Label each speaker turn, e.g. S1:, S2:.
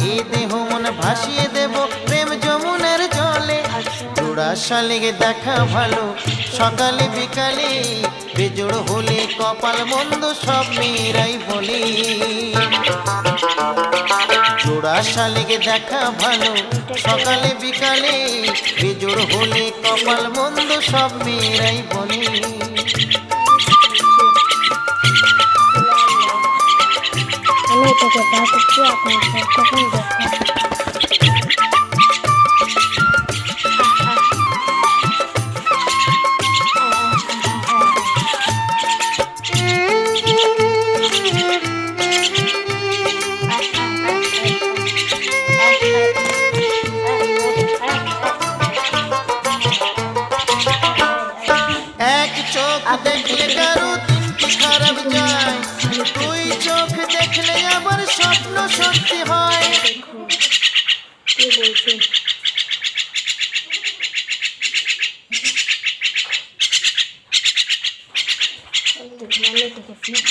S1: এই দেহ মন ভাসিয়ে দেব প্রেম যমুনার জলে। জোড়া শালিকে দেখা ভালো সকালে বিকালে, বেজোড় হলে কপাল মন্দ সব মেয়েরাই বলে। জোড়া শালিকে দেখা ভালো সকালে বিকালে, বেজোড় হলে কপাল মন্দ সব মেয়েরাই বলে।
S2: আমি এটাকে বাঁচাচ্ছি, আপনাদের তখন দেখা।
S1: এক চোখ দেখলে কারো দিনটি খারাপ যায়, দুই চোখ দেখলে আবার স্বপ্ন সত্যি হয়।
S2: কি বলছেন? আমি থেকে ফিট